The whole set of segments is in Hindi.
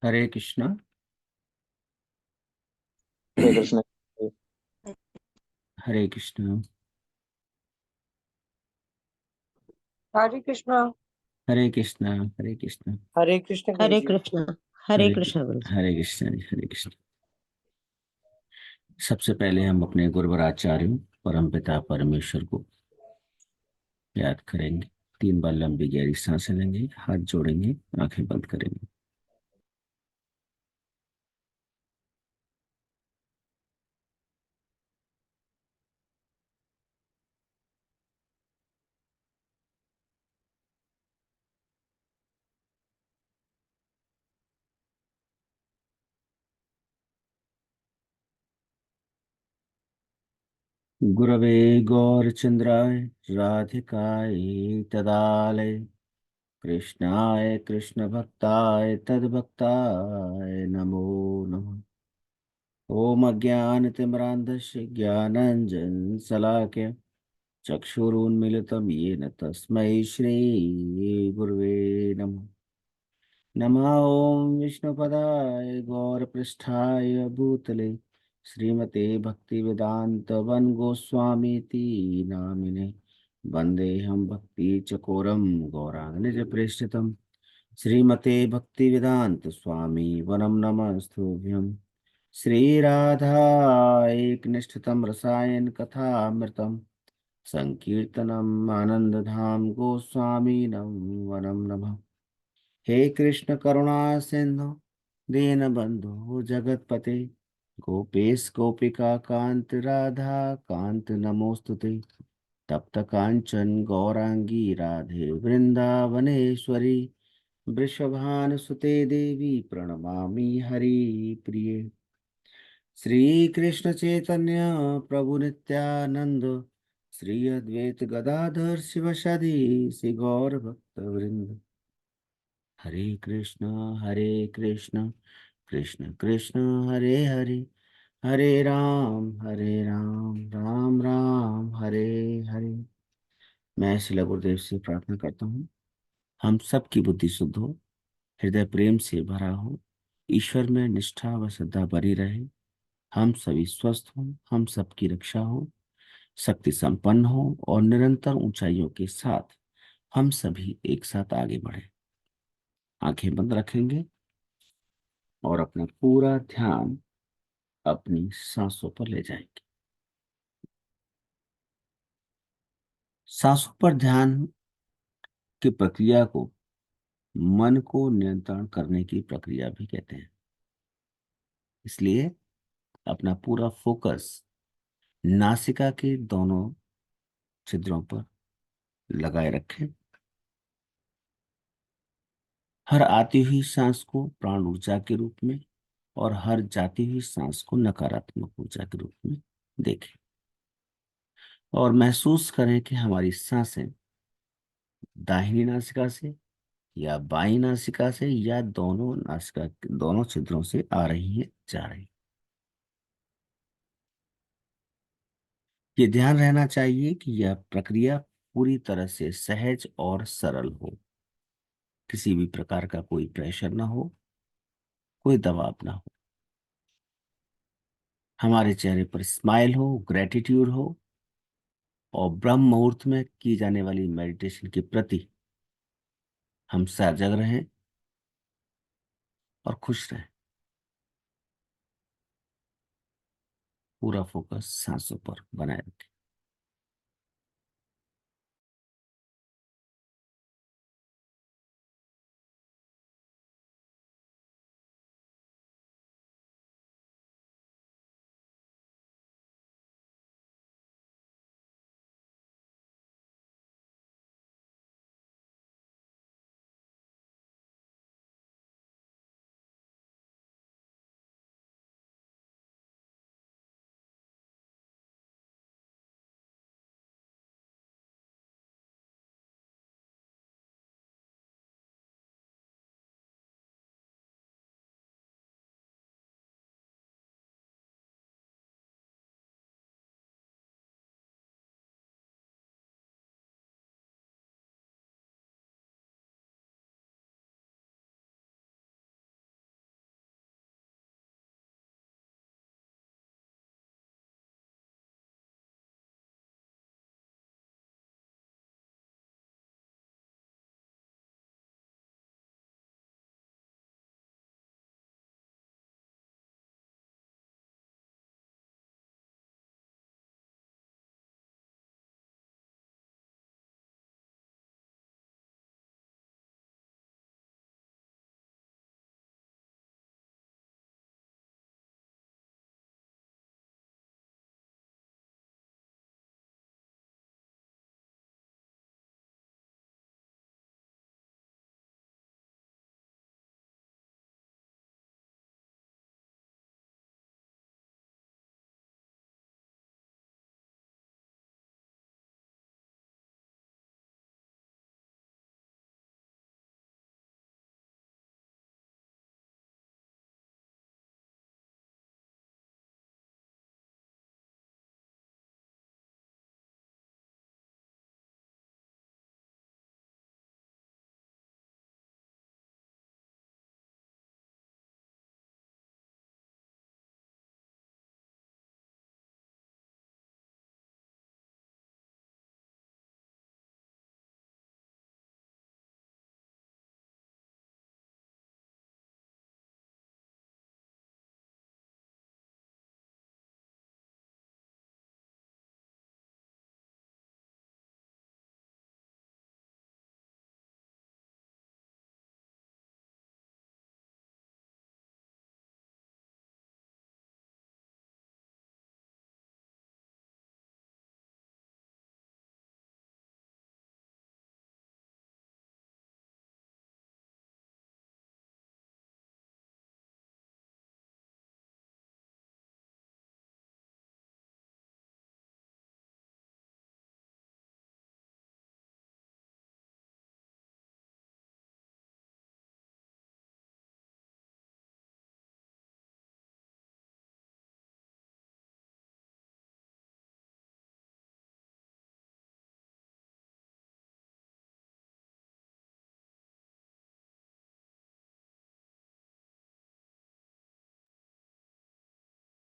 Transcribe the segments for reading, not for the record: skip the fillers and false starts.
हरे कृष्णा। हरे कृष्ण। हरे कृष्णा। हरे कृष्णा। हरे कृष्णा। हरे कृष्णा। हरे कृष्ण गुरु हरे जी। कृष्ण। हरे हरे कृष्ण गुरु जी। हरे कृष्णा जी। हरे कृष्ण। सबसे पहले हम अपने गुरुवर आचार्य परमपिता परमेश्वर को याद करेंगे। 3 बार लंबी गहरी सांसें लेंगे, हाथ जोड़ेंगे, आंखें बंद करेंगे। गुरवे गौरचंद्राय राधिकाय तदालय कृष्णाय कृष्ण भक्ताय तद्भक्ताय नमो नमः। ओम अज्ञानतिमिरान्धस्य ज्ञानाञ्जन शलाकया चक्षुरुन्मीलितं येन तस्मै श्रीगुरवे नमः। नमः ॐ विष्णुपदाय गौरपृष्ठाय भूतले श्रीमते भक्तिवेदान्तवन गोस्वामीति नामिने वन्देऽहं भक्तिचकोरं गौराङ्गनिजप्रेष्ठितं श्रीमते भक्तिवेदान्त स्वामी वनं नमस्तुभ्यं। श्रीराधा एकनिष्ठितं रसायन कथामृतं संकीर्तनम् आनन्दधाम गोस्वामीनं वनं नमः। हे कृष्ण करुणा सिंधु दीनबंधु जगतपते गोपेश गोपिका कांत राधा कांत नमोस्तुते। तप्त कांचन गौरांगी राधे वृंदावनेश्वरी वृषभानुसुते देवी प्रणमामि हरिप्रिये। श्री कृष्ण चैतन्य प्रभु नित्यानंद श्री अद्वैत गदाधर शिवसदि श्री गौर भक्त वृंद। हरे कृष्ण कृष्ण कृष्ण हरे हरे हरे राम राम राम हरे हरे। मैं श्रील गुरुदेव से प्रार्थना करता हूँ हम सबकी बुद्धि शुद्ध हो, हृदय प्रेम से भरा हो, ईश्वर में निष्ठा व श्रद्धा बनी रहे, हम सभी स्वस्थ हों, हम सबकी रक्षा हो, शक्ति संपन्न हो और निरंतर ऊंचाइयों के साथ हम सभी एक साथ आगे बढ़े। आंखें बंद रखेंगे और अपना पूरा ध्यान अपनी सांसों पर ले जाएंगे। सांसों पर ध्यान की प्रक्रिया को मन को नियंत्रण करने की प्रक्रिया भी कहते हैं। इसलिए अपना पूरा फोकस नासिका के दोनों छिद्रों पर लगाए रखें। हर आती हुई सांस को प्राण ऊर्जा के रूप में और हर जाती हुई सांस को नकारात्मक ऊर्जा के रूप में देखें और महसूस करें कि हमारी सांसें दाहिनी नासिका से या बाईं नासिका से या दोनों नासिका दोनों छिद्रों से आ रही है, जा रही। ये ध्यान रहना चाहिए कि यह प्रक्रिया पूरी तरह से सहज और सरल हो। किसी भी प्रकार का कोई प्रेशर ना हो, कोई दबाव ना हो। हमारे चेहरे पर स्माइल हो, ग्रेटिट्यूड हो और ब्रह्म मुहूर्त में की जाने वाली मेडिटेशन के प्रति हम सजग रहें और खुश रहें। पूरा फोकस सांसों पर बनाए रखें।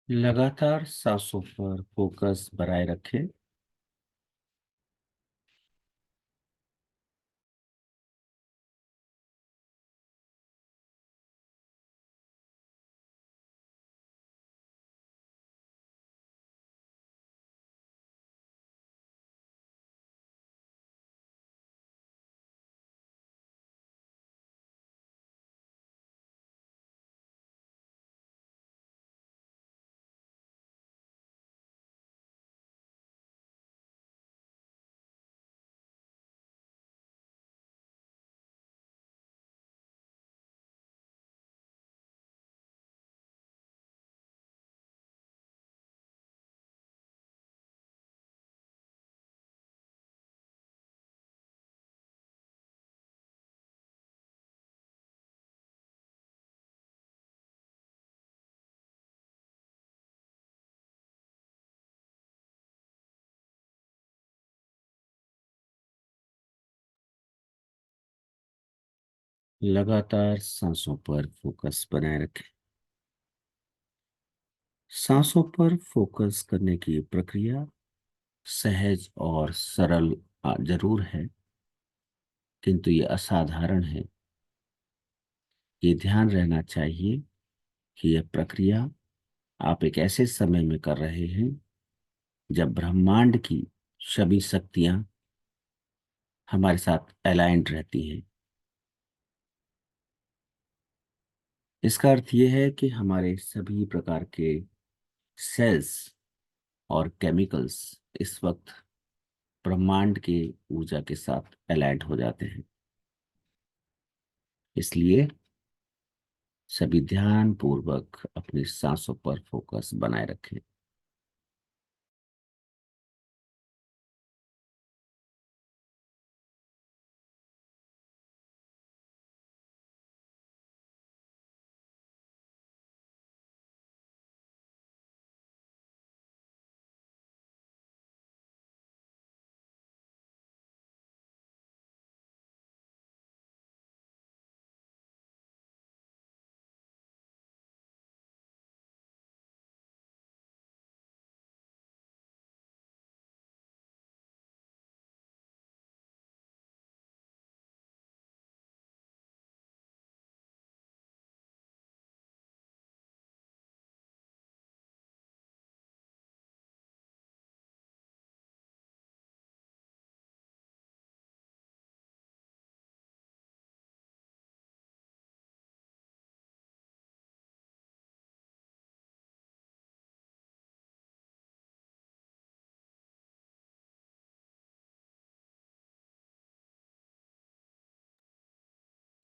लगातार सांसों पर फोकस बनाए रखें। लगातार सांसों पर फोकस बनाए रखें। सांसों पर फोकस करने की प्रक्रिया सहज और सरल जरूर है, किंतु ये असाधारण है। ये ध्यान रहना चाहिए कि यह प्रक्रिया आप एक ऐसे समय में कर रहे हैं जब ब्रह्मांड की सभी शक्तियां हमारे साथ अलाइंड रहती हैं। इसका अर्थ यह है कि हमारे सभी प्रकार के सेल्स और केमिकल्स इस वक्त ब्रह्मांड के ऊर्जा के साथ अलाइंड हो जाते हैं। इसलिए सभी ध्यान पूर्वक अपनी सांसों पर फोकस बनाए रखें।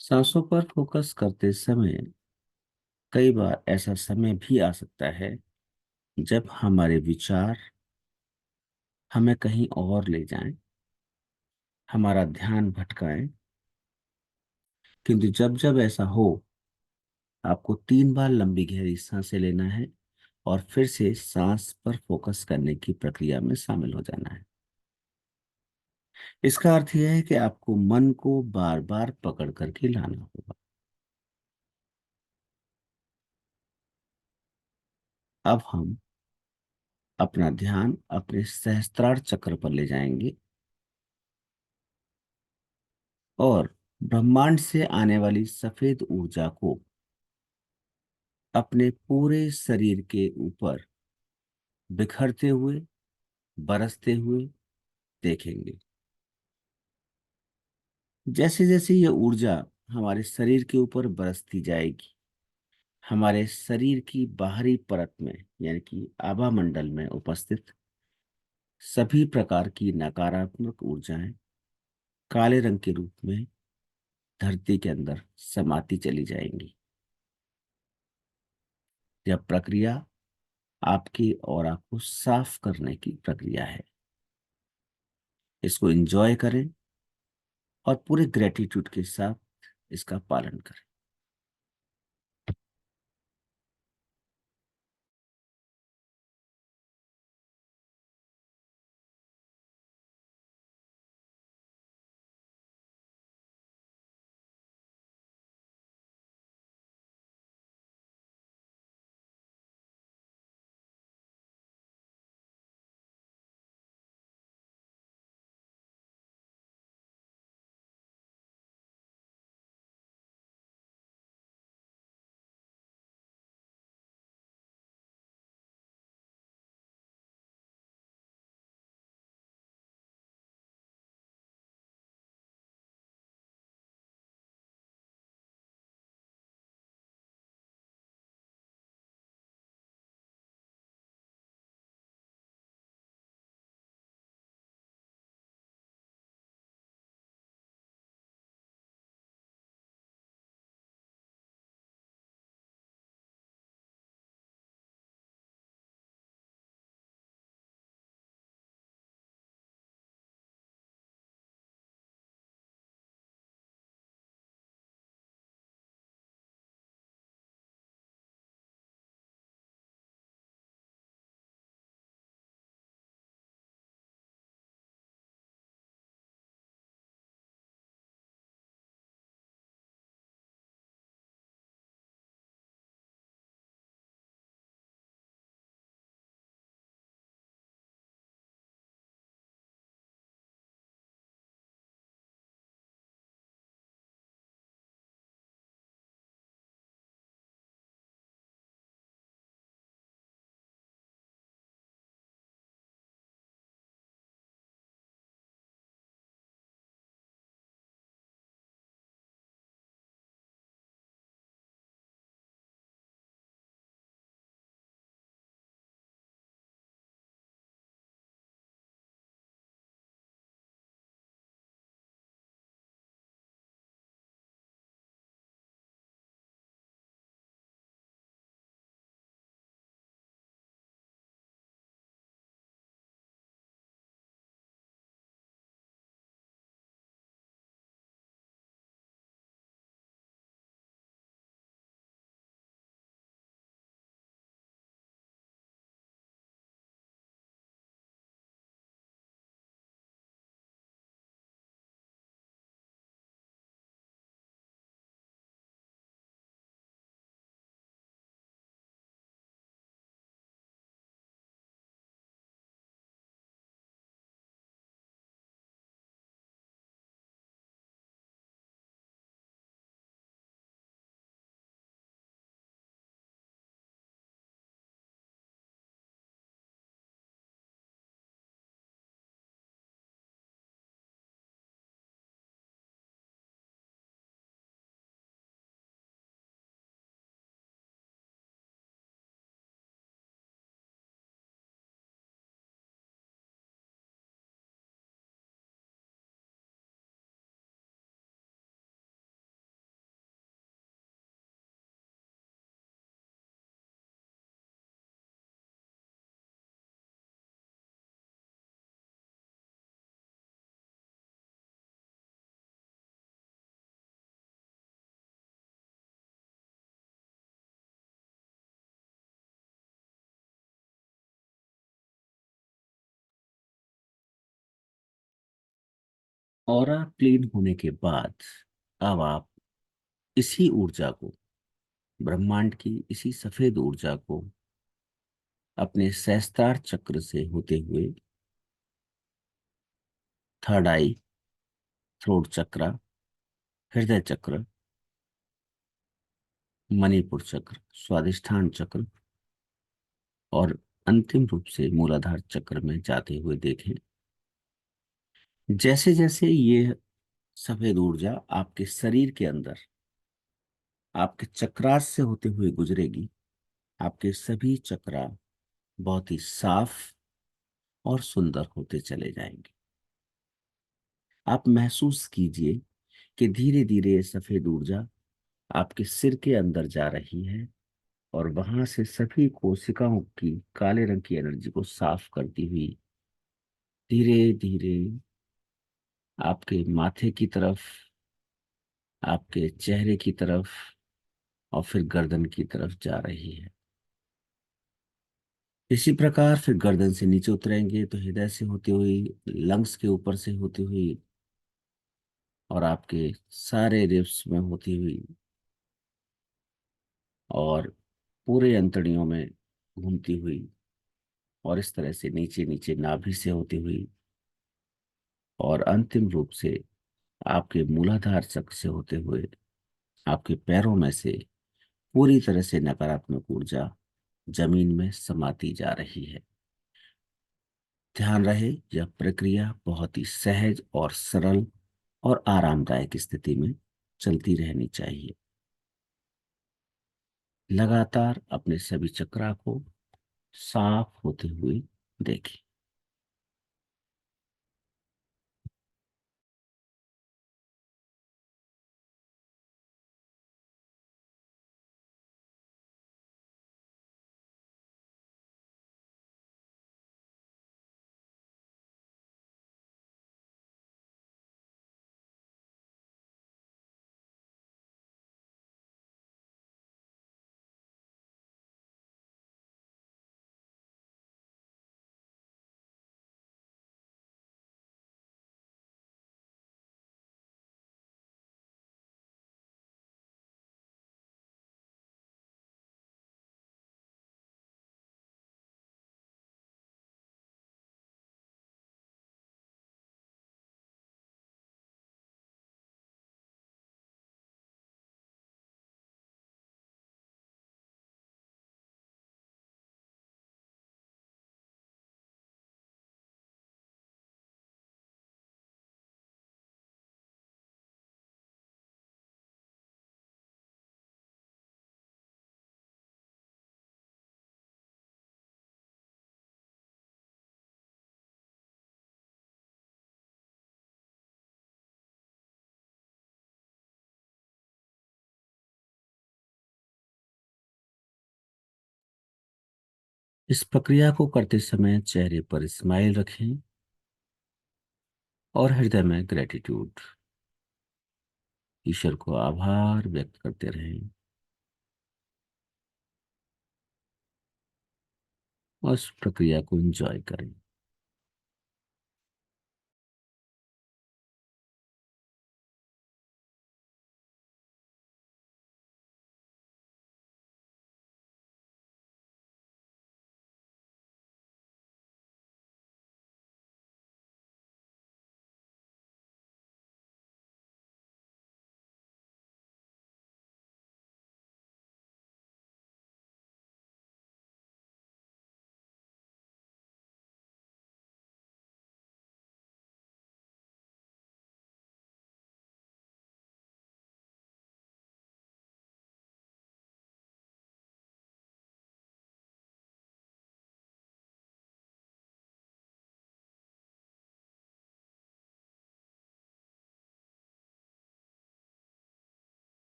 सांसों पर फोकस करते समय कई बार ऐसा समय भी आ सकता है जब हमारे विचार हमें कहीं और ले जाएं, हमारा ध्यान भटकाएं। किंतु जब जब ऐसा हो, आपको 3 बार लंबी गहरी सांसें लेना है और फिर से सांस पर फोकस करने की प्रक्रिया में शामिल हो जाना है। इसका अर्थ यह है कि आपको मन को बार बार पकड़ करके लाना होगा। अब हम अपना ध्यान अपने सहस्त्रार चक्र पर ले जाएंगे और ब्रह्मांड से आने वाली सफेद ऊर्जा को अपने पूरे शरीर के ऊपर बिखरते हुए, बरसते हुए देखेंगे। जैसे जैसे ये ऊर्जा हमारे शरीर के ऊपर बरसती जाएगी, हमारे शरीर की बाहरी परत में यानी कि आभा मंडल में उपस्थित सभी प्रकार की नकारात्मक ऊर्जाएं काले रंग के रूप में धरती के अंदर समाती चली जाएंगी। यह प्रक्रिया आपकी ऑरा को साफ करने की प्रक्रिया है। इसको एंजॉय करें और पूरे ग्रेटिट्यूड के साथ इसका पालन करें। ऑरा क्लीन होने के बाद अब आप इसी ऊर्जा को, ब्रह्मांड की इसी सफेद ऊर्जा को अपने सहस्त्रार चक्र से होते हुए थर्ड आई, थ्रोट चक्र, हृदय चक्र, मणिपुर चक्र, स्वादिष्ठान चक्र और अंतिम रूप से मूलाधार चक्र में जाते हुए देखें। जैसे जैसे ये सफेद ऊर्जा आपके शरीर के अंदर आपके चक्रास से होते हुए गुजरेगी, आपके सभी चक्रा बहुत ही साफ और सुंदर होते चले जाएंगे। आप महसूस कीजिए कि धीरे धीरे ये सफेद ऊर्जा आपके सिर के अंदर जा रही है और वहां से सभी कोशिकाओं की काले रंग की एनर्जी को साफ करती हुई धीरे धीरे आपके माथे की तरफ, आपके चेहरे की तरफ और फिर गर्दन की तरफ जा रही है। इसी प्रकार फिर गर्दन से नीचे उतरेंगे तो हृदय से होती हुई, लंग्स के ऊपर से होती हुई और आपके सारे रिब्स में होती हुई और पूरे अंतड़ियों में घूमती हुई और इस तरह से नीचे नीचे नाभि से होती हुई और अंतिम रूप से आपके मूलाधार चक्र से होते हुए आपके पैरों में से पूरी तरह से नकारात्मक ऊर्जा जमीन में समाती जा रही है। ध्यान रहे यह प्रक्रिया बहुत ही सहज और सरल और आरामदायक स्थिति में चलती रहनी चाहिए। लगातार अपने सभी चक्रा को साफ होते हुए देखें। इस प्रक्रिया को करते समय चेहरे पर स्माइल रखें और हृदय में ग्रेटिट्यूड, ईश्वर को आभार व्यक्त करते रहें और इस प्रक्रिया को एंजॉय करें।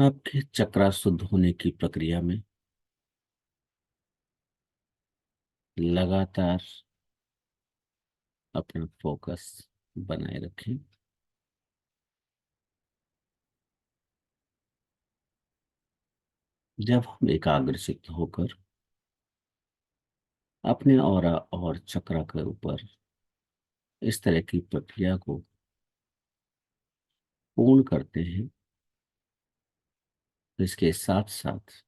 आपके चक्रा शुद्ध होने की प्रक्रिया में लगातार अपना फोकस बनाए रखें। जब हम एकाग्रचित्त होकर अपने ऑरा और चक्रा के ऊपर इस तरह की प्रक्रिया को पूर्ण करते हैं, तो इसके साथ साथ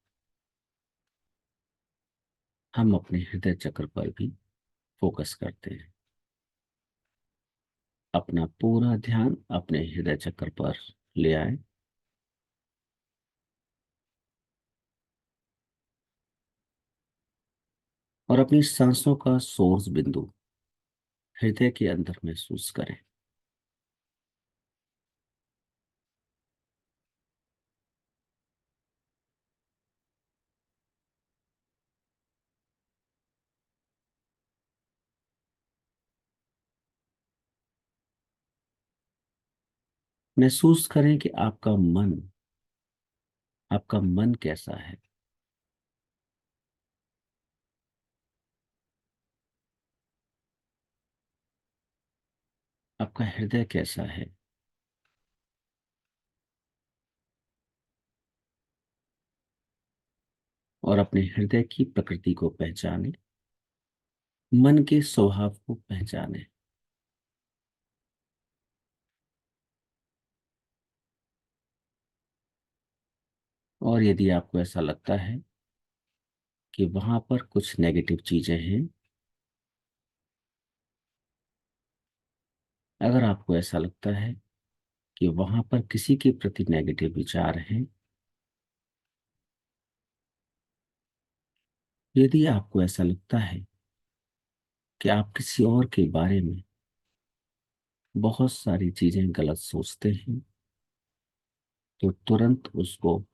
हम अपने हृदय चक्र पर भी फोकस करते हैं। अपना पूरा ध्यान अपने हृदय चक्र पर ले आए और अपनी सांसों का सोर्स बिंदु हृदय के अंदर महसूस करें। महसूस करें कि आपका मन कैसा है, आपका हृदय कैसा है। और अपने हृदय की प्रकृति को पहचाने, मन के स्वभाव को पहचाने। और यदि आपको ऐसा लगता है कि वहां पर कुछ नेगेटिव चीजें हैं, अगर आपको ऐसा लगता है कि वहां पर किसी के प्रति नेगेटिव विचार हैं, यदि आपको ऐसा लगता है कि आप किसी और के बारे में बहुत सारी चीजें गलत सोचते हैं, तो तुरंत उसको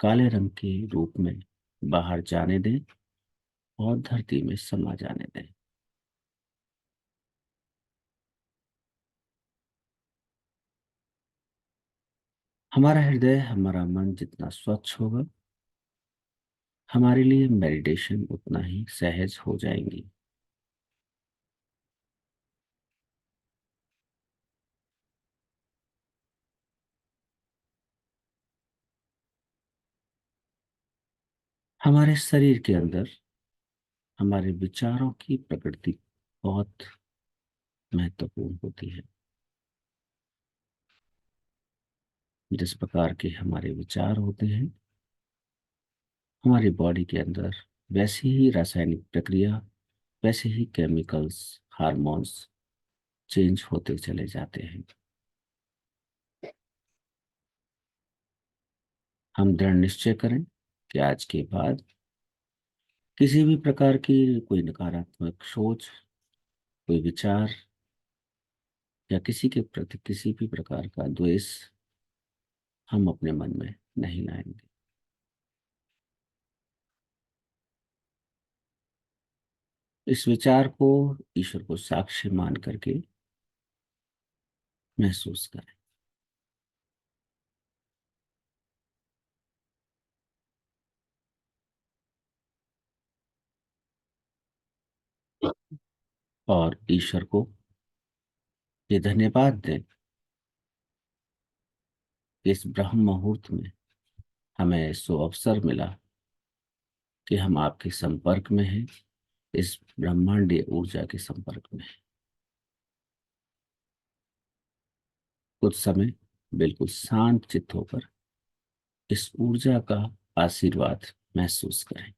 काले रंग के रूप में बाहर जाने दें और धरती में समा जाने दें। हमारा हृदय, हमारा मन जितना स्वच्छ होगा, हमारे लिए मेडिटेशन उतना ही सहज हो जाएंगी। हमारे शरीर के अंदर हमारे विचारों की प्रकृति बहुत महत्वपूर्ण होती है। जिस प्रकार के हमारे विचार होते हैं, हमारी बॉडी के अंदर वैसी ही रासायनिक प्रक्रिया, वैसे ही केमिकल्स, हार्मोन्स चेंज होते चले जाते हैं। हम दृढ़ निश्चय करें कि आज के बाद किसी भी प्रकार की कोई नकारात्मक सोच, कोई विचार या किसी के प्रति किसी भी प्रकार का द्वेष हम अपने मन में नहीं लाएंगे। इस विचार को ईश्वर को साक्ष्य मान करके महसूस करें। और ईश्वर को ये धन्यवाद दें कि इस ब्रह्म मुहूर्त में हमें सो अवसर मिला कि हम आपके संपर्क में हैं, इस ब्रह्मांडीय ऊर्जा के संपर्क में हैं। कुछ समय बिल्कुल शांत चित्त होकर इस ऊर्जा का आशीर्वाद महसूस करें।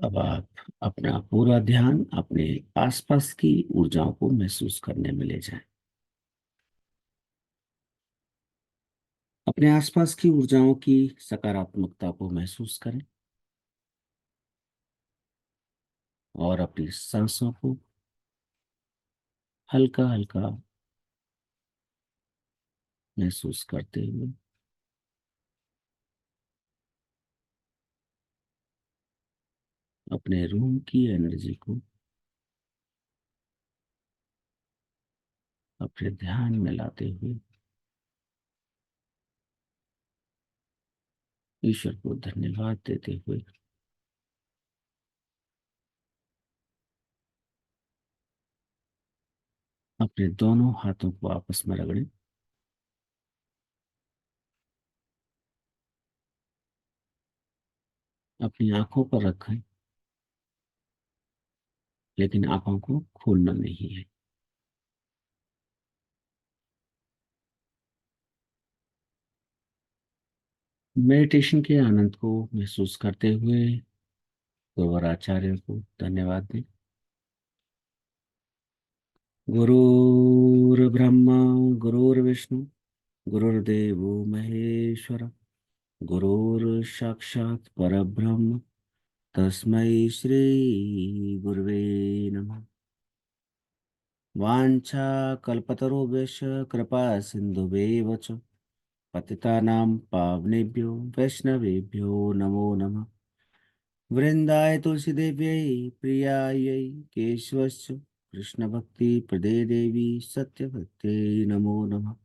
अब आप अपना पूरा ध्यान अपने आसपास की ऊर्जाओं को महसूस करने में ले जाएं। अपने आसपास की ऊर्जाओं की सकारात्मकता को महसूस करें और अपनी सांसों को हल्का हल्का महसूस करते हुए अपने रूम की एनर्जी को अपने ध्यान में लाते हुए ईश्वर को धन्यवाद देते हुए अपने दोनों हाथों को आपस में रगड़ें। अपनी आंखों पर रखें, लेकिन आंखों को खोलना नहीं है। मेडिटेशन के आनंद को महसूस करते हुए गुरुवर आचार्य को धन्यवाद दें। गुरुर्ब्रह्मा गुरुर्विष्णु गुरुर्देवो महेश्वर गुरुर्साक्षात् परब्रह्म तस्मै श्री गुरुवे नमः। वाञ्छा कल्पतरुभ्यश्च कृपा सिन्धुभ्येव च पतितानां पावनेभ्यो वैष्णवेभ्यो नमो नमः। वृन्दाय तुलसीदेव्यै प्रियायै केशवश्च कृष्णभक्तिप्रदे देवी सत्यभक्त्यै नमो नमः।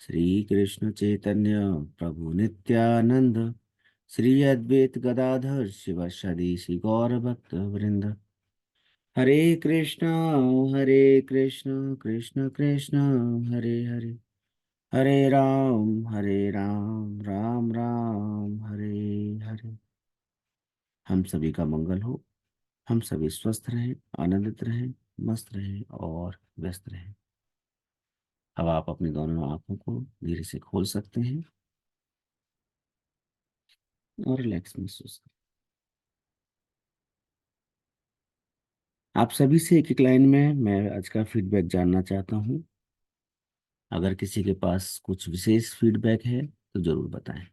श्री कृष्ण चैतन्य प्रभु नित्यानंद श्री अद्वैत गदाधर शिवासादि श्री गौर भक्त वृंद। हरे कृष्ण कृष्ण कृष्ण हरे हरे, हरे राम राम राम हरे हरे। हम सभी का मंगल हो, हम सभी स्वस्थ रहें, आनंदित रहें, मस्त रहें और व्यस्त रहें। अब आप अपनी दोनों आंखों को धीरे से खोल सकते हैं और रिलैक्स महसूस करें। आप सभी से एक एक लाइन में मैं आज का फीडबैक जानना चाहता हूँ। अगर किसी के पास कुछ विशेष फीडबैक है तो जरूर बताएं।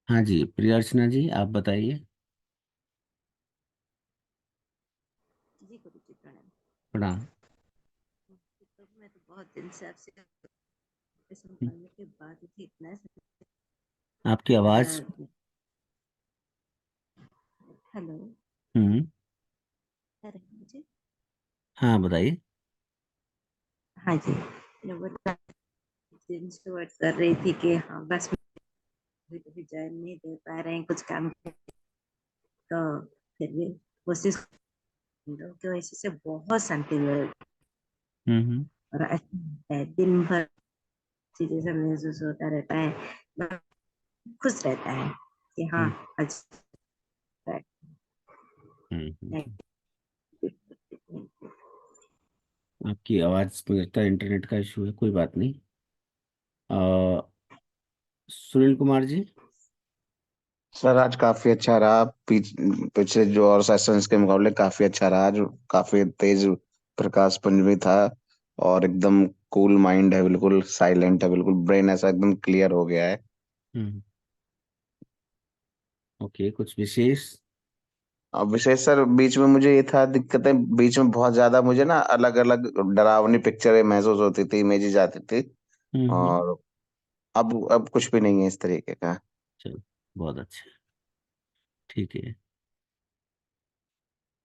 हाँ जी, प्रिया अर्चना जी आप बताइए। जी गुरु जी प्रणाम। प्रणाम। तो मैं तो बहुत दिन से आपसे हम्म, संभालने के बाद मुझे इतना आपकी आवाज। हेलो। हम्म। अरे मुझे हाँ बताइए। हाँ जी, मैं वो दिन से वर्ड कर रही थी कि हाँ बस कभी कभी जान नहीं दे पा रहे हैं कुछ काम के, तो फिर भी कोशिश की वजह से बहुत शांति मिल हम्म। और अच्छा लगता है। दिन भर चीजें सब महसूस होता रहता है, बस खुश रहता है कि हाँ हम्म। आज हम्म। आपकी आवाज मुझे लगता है इंटरनेट का इशू है, कोई बात नहीं। अ, सुनील कुमार जी। सर आज काफी अच्छा रहा। पिछले जो और सेशंस के मुकाबले काफी अच्छा रहा। जो काफी तेज प्रकाश पुंज भी था और एकदम कूल माइंड है, बिल्कुल साइलेंट है, बिल्कुल ब्रेन ऐसा एकदम क्लियर हो गया है। हम्म। ओके, कुछ विशेष। और विशेष सर बीच में मुझे ये था दिक्कतें, बीच में बहुत ज्यादा मुझे ना अलग अलग डरावनी पिक्चरें महसूस होती थी, इमेजेस आती थी। हम्म। और अब कुछ भी नहीं है इस तरीके का। चलो, बहुत अच्छा, ठीक है।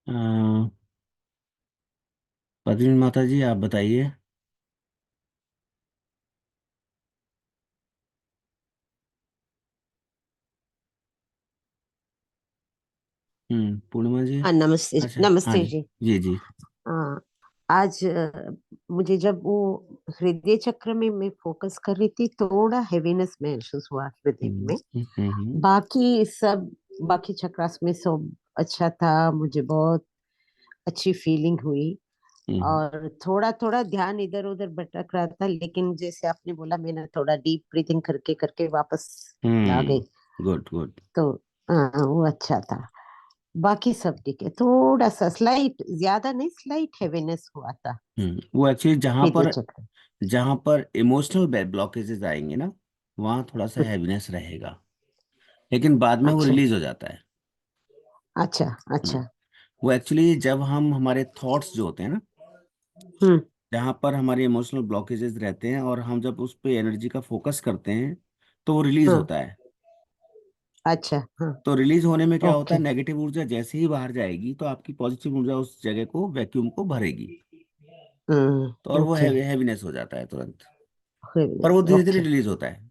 अ, पद्मिनी माता जी आप बताइए। पूर्णिमा जी। हाँ नमस्ते अच्छा, हाँ नमस्ते जी। जी। जी जी। हाँ आज मुझे जब वो हृदय चक्र में मैं फोकस कर रही थी थोड़ा हेवीनेस महसूस हुआ हृदय हम्म। में। हम्म। बाकी सब बाकी चक्रास में सब अच्छा था, मुझे बहुत अच्छी फीलिंग हुई। और थोड़ा थोड़ा ध्यान इधर उधर भटक रहा था, लेकिन जैसे आपने बोला मैंने थोड़ा डीप ब्रीथिंग करके करके वापस आ गई। Good good. तो हाँ वो अच्छा था। बाकी सब ठीक है, थोड़ा सा स्लाइट, ज्यादा नहीं, स्लाइट हैवीनेस हुआ था वो एक्चुअली हृदय चक्र। जहां पर इमोशनल ब्लॉकेजेस आएंगे ना, वहां थोड़ा सा हैवीनेस रहेगा, लेकिन बाद में वो अच्छा रिलीज हो जाता है। अच्छा हम्म, अच्छा। वो एक्चुअली जब हम हमारे थॉट्स जो होते हैं ना, हम्म जहाँ पर हमारे इमोशनल ब्लॉकेजेस रहते हैं और हम जब उस पे एनर्जी का फोकस करते हैं तो वो रिलीज हाँ होता है। अच्छा हाँ। तो रिलीज होने में क्या होता ओके। है, नेगेटिव ऊर्जा जैसे ही बाहर जाएगी तो आपकी पॉजिटिव ऊर्जा उस जगह को, वैक्यूम को भरेगी। तो और वो ओके। हैवीनेस हो जाता है तुरंत, पर वो धीरे धीरे ओके। रिलीज होता है।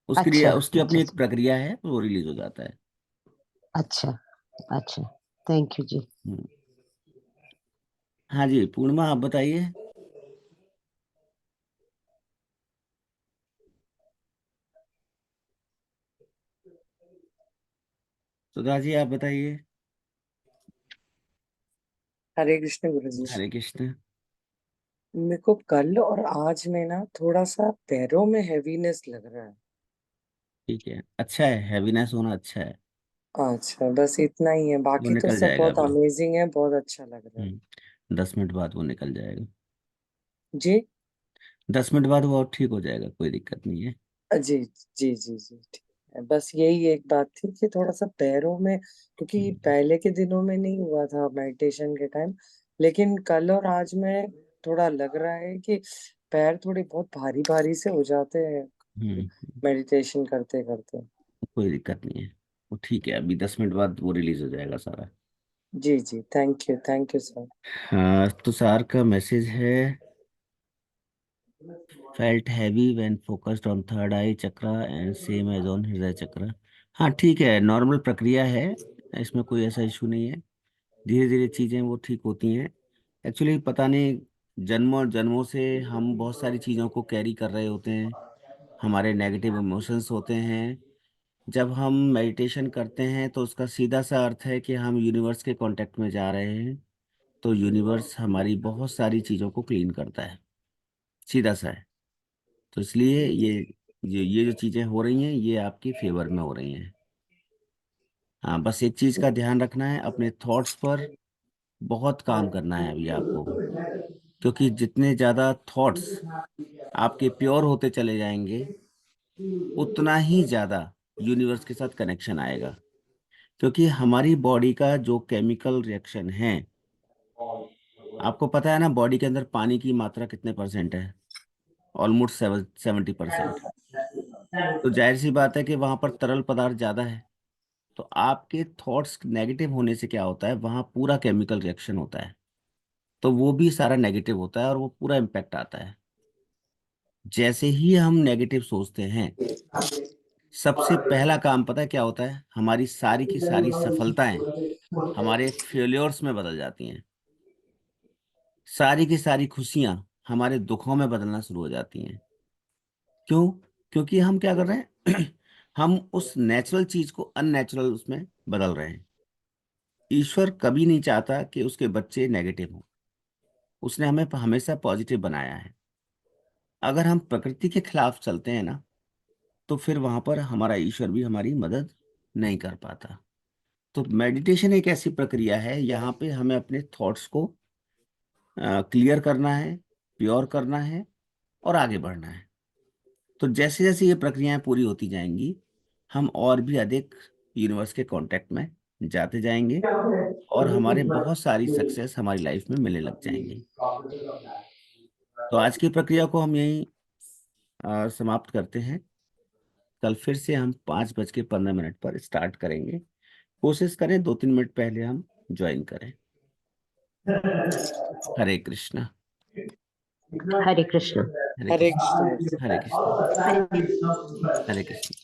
अच्छा उसकी अच्छा अपनी एक प्रक्रिया है, तो वो रिलीज हो जाता है। अच्छा अच्छा। थैंक यू जी। हम्म। हाँ जी पूर्णिमा, आप बताइए। सुधा जी आप बताइए। हरे कृष्ण गुरु जी। हरे कृष्ण। मेरे को कल और आज में ना थोड़ा सा पैरों में हैवीनेस लग रहा है। ठीक है, अच्छा है, हैवीनेस होना अच्छा है। अच्छा बस इतना ही है, वो बाकी तो निकल सब जाएगा बहुत अभी। अमेजिंग है, बहुत अच्छा लग रहा है। 10 मिनट बाद वो निकल जाएगा। जी 10 मिनट बाद वो और ठीक हो जाएगा, कोई दिक्कत नहीं है। जी जी जी जी ठीक है। बस यही एक बात थी कि थोड़ा सा पैरों में, क्योंकि हम्म, पहले के दिनों में नहीं हुआ था मेडिटेशन के टाइम, लेकिन कल और आज में थोड़ा लग रहा है कि पैर थोड़े बहुत भारी भारी से हो जाते हैं हम्म, मेडिटेशन करते करते। कोई दिक्कत नहीं है। वो ठीक है, अभी 10 मिनट बाद वो रिलीज हो जाएगा सारा। जी जी थैंक यू सर। हाँ तुषार का मैसेज है, felt heavy when focused on third eye chakra and same as on hridaya chakra. हाँ ठीक है, नॉर्मल प्रक्रिया है, इसमें कोई ऐसा इशू नहीं है। धीरे धीरे चीज़ें वो ठीक होती हैं। एक्चुअली पता नहीं, जन्मों जन्मों से हम बहुत सारी चीज़ों को कैरी कर रहे होते हैं, हमारे नेगेटिव इमोशंस होते हैं। जब हम मेडिटेशन करते हैं तो उसका सीधा सा अर्थ है कि हम यूनिवर्स के कांटेक्ट में जा रहे हैं। तो यूनिवर्स हमारी बहुत सारी चीज़ों को क्लीन करता है, सीधा सा है। तो इसलिए ये जो चीज़ें हो रही हैं ये आपकी फेवर में हो रही हैं। हाँ बस एक चीज़ का ध्यान रखना है, अपने थॉट्स पर बहुत काम करना है अभी आपको, क्योंकि जितने ज़्यादा थॉट्स आपके प्योर होते चले जाएंगे उतना ही ज़्यादा यूनिवर्स के साथ कनेक्शन आएगा। क्योंकि हमारी बॉडी का जो केमिकल रिएक्शन है, आपको पता है ना, बॉडी के अंदर पानी की मात्रा कितने परसेंट है? ऑलमोस्ट 70%। तो जाहिर सी बात है कि वहां पर तरल पदार्थ ज्यादा है। तो आपके थॉट्स नेगेटिव होने से क्या होता है, वहां पूरा केमिकल रिएक्शन होता है, तो वो भी सारा नेगेटिव होता है और वो पूरा इम्पैक्ट आता है। जैसे ही हम नेगेटिव सोचते हैं, सबसे पहला काम पता है क्या होता है, हमारी सारी की सारी सफलताएं हमारे फेल्योर्स में बदल जाती हैं। सारी की सारी खुशियां हमारे दुखों में बदलना शुरू हो जाती हैं। क्यों? क्योंकि हम क्या कर रहे हैं हम उस नेचुरल चीज को अननेचुरल उसमें बदल रहे हैं। ईश्वर कभी नहीं चाहता कि उसके बच्चे नेगेटिव हों, उसने हमें हमेशा पॉजिटिव बनाया है। अगर हम प्रकृति के खिलाफ चलते हैं ना, तो फिर वहां पर हमारा ईश्वर भी हमारी मदद नहीं कर पाता। तो मेडिटेशन एक ऐसी प्रक्रिया है, यहाँ पे हमें अपने थॉट्स को क्लियर करना है, प्योर करना है और आगे बढ़ना है। तो जैसे जैसे ये प्रक्रियाएं पूरी होती जाएंगी, हम और भी अधिक यूनिवर्स के कांटेक्ट में जाते जाएंगे और हमारे बहुत सारी सक्सेस हमारी लाइफ में मिलने लग जाएंगी। तो आज की प्रक्रिया को हम यहीं समाप्त करते हैं। कल फिर से हम 5:15 पर स्टार्ट करेंगे। कोशिश करें 2-3 मिनट पहले हम ज्वाइन करें। हरे कृष्णा। हरे कृष्ण। हरे हरे कृष्ण। कृष्ण। हरे कृष्ण। हरे हरे कृष्ण।